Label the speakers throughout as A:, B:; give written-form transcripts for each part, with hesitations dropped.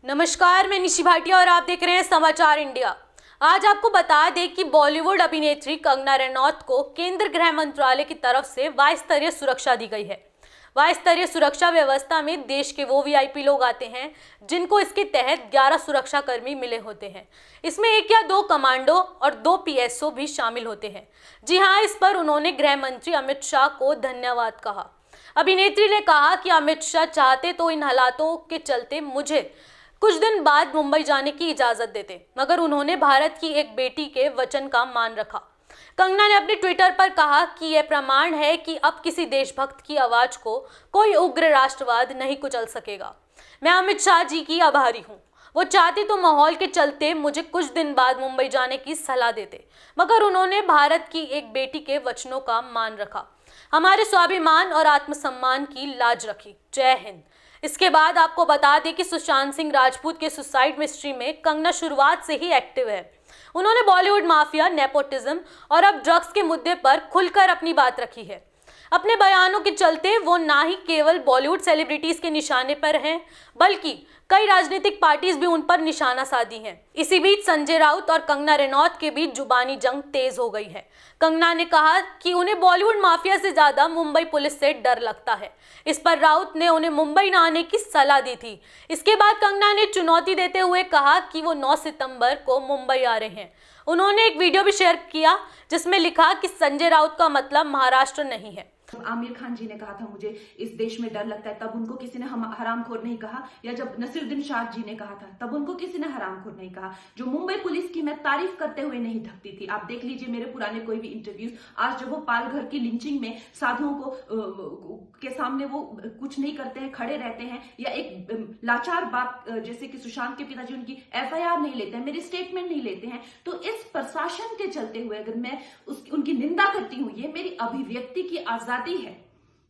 A: नमस्कार, मैं निशी भाटिया और आप देख रहे हैं समाचार इंडिया। आज आपको बता दें कि बॉलीवुड अभिनेत्री कंगना रनौत को केंद्र गृह मंत्रालय की तरफ से वायु स्तरीय सुरक्षा दी गई है। वायु स्तरीय सुरक्षा व्यवस्था में देश के वो वीआईपी लोग आते हैं जिनको इसके तहत 11 सुरक्षा कर्मी मिले होते हैं। इसमें 1 या 2 कमांडो और 2 पीएसओ भी शामिल होते हैं। जी हाँ, इस पर उन्होंने गृह मंत्री अमित शाह को धन्यवाद कहा। अभिनेत्री ने कहा कि अमित शाह चाहते तो इन हालातों के चलते मुझे कुछ दिन बाद मुंबई जाने की इजाजत देते, मगर उन्होंने भारत की एक बेटी के वचन का मान रखा। कंगना ने अपने ट्विटर पर कहा कि यह प्रमाण है कि अब किसी देशभक्त की आवाज को कोई उग्र राष्ट्रवाद नहीं कुचल सकेगा। मैं अमित शाह जी की आभारी हूँ। वो चाहते तो माहौल के चलते मुझे कुछ दिन बाद मुंबई जाने की सलाह देते, मगर उन्होंने भारत की एक बेटी के वचनों का मान रखा, हमारे स्वाभिमान और आत्मसम्मान की लाज रखी। जय हिंद। इसके बाद आपको बता दें कि सुशांत सिंह राजपूत के सुसाइड मिस्ट्री में कंगना शुरुआत से ही एक्टिव है। उन्होंने बॉलीवुड माफिया, नेपोटिज्म और अब ड्रग्स के मुद्दे पर खुलकर अपनी बात रखी है। अपने बयानों के चलते वो ना ही केवल बॉलीवुड सेलिब्रिटीज के निशाने पर हैं, बल्कि कई राजनीतिक पार्टीज भी उन पर निशाना साधी हैं। इसी बीच संजय राउत और कंगना रनौत के बीच जुबानी जंग तेज हो गई है। कंगना ने कहा कि उन्हें बॉलीवुड माफिया से ज्यादा मुंबई पुलिस से डर लगता है। इस पर राउत ने उन्हें मुंबई न आने की सलाह दी थी। इसके बाद कंगना ने चुनौती देते हुए कहा कि वो 9 सितंबर को मुंबई आ रहे हैं। उन्होंने एक वीडियो भी शेयर किया जिसमें लिखा कि संजय राउत का मतलब महाराष्ट्र नहीं है।
B: आमिर खान जी ने कहा था मुझे इस देश में डर लगता है, तब उनको किसी ने हम हरामखोर नहीं कहा, या जब नसीरुद्दीन शाह जी ने कहा था तब उनको किसी ने हरामखोर नहीं कहा। जो मुंबई पुलिस की मैं तारीफ करते हुए नहीं थकती थी। आप देख लीजिए मेरे पुराने कोई भी इंटरव्यूज, आज जब वो पालघर की लिंचिंग में साधुओं को के सामने वो कुछ नहीं करते हैं, खड़े रहते हैं, या एक लाचार बात जैसे कि सुशांत के पिताजी उनकी एफआईआर नहीं लेते हैं, मेरी स्टेटमेंट नहीं लेते हैं, तो इस प्रशासन के चलते हुए अगर मैं उनकी निंदा करती हूँ, ये मेरी अभिव्यक्ति की आजादी है,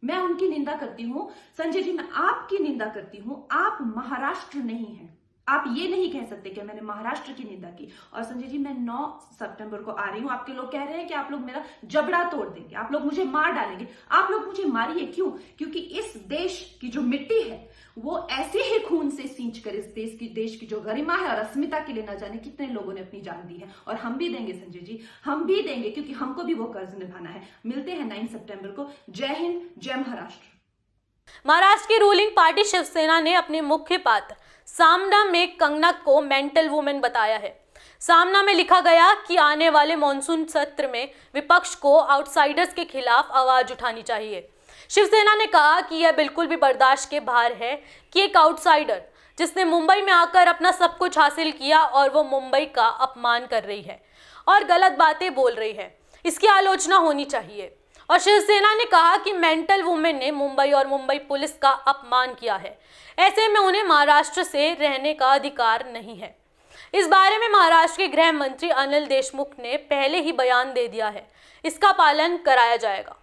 B: मैं उनकी निंदा करती हूं। संजय जी, मैं आपकी निंदा करती हूं, आप महाराष्ट्र नहीं हैं। आप ये नहीं कह सकते कि मैंने महाराष्ट्र की निंदा की। और संजय जी, मैं 9 सितंबर को आ रही हूं। आपके लोग कह रहे हैं कि आप लोग मेरा जबड़ा तोड़ देंगे, आप लोग मुझे मार डालेंगे। आप लोग मुझे मारिए, क्यों? क्योंकि इस देश की जो मिट्टी है वो ऐसे ही खून से सींचकर इस देश की जो गरिमा है और अस्मिता के लिए न जाने कितने लोगों ने अपनी जान दी है। और हम भी देंगे संजय जी, हम भी देंगे, क्योंकि हमको भी वो कर्ज निभाना है। मिलते हैं 9 सितंबर को। जय हिंद, जय महाराष्ट्र।
A: महाराष्ट्र की रूलिंग पार्टी शिवसेना ने अपने मुख्य पात्र सामना में कंगना को मेंटल वुमेन बताया है। सामना में लिखा गया कि आने वाले मॉनसून सत्र में विपक्ष को आउटसाइडर्स के खिलाफ आवाज उठानी चाहिए। शिवसेना ने कहा कि यह बिल्कुल भी बर्दाश्त के बाहर है कि एक आउटसाइडर जिसने मुंबई में आकर अपना सब कुछ हासिल किया और वो मुंबई का अपमान कर रही है और गलत बातें बोल रही है, इसकी आलोचना होनी चाहिए। और शिवसेना ने कहा कि मेंटल वुमेन ने मुंबई और मुंबई पुलिस का अपमान किया है, ऐसे में उन्हें महाराष्ट्र से रहने का अधिकार नहीं है। इस बारे में महाराष्ट्र के गृह मंत्री अनिल देशमुख ने पहले ही बयान दे दिया है, इसका पालन कराया जाएगा।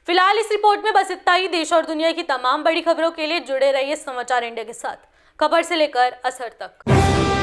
A: फिलहाल इस रिपोर्ट में बस इतना ही। देश और दुनिया की तमाम बड़ी खबरों के लिए जुड़े रहिए समाचार इंडिया के साथ, खबर से लेकर असर तक।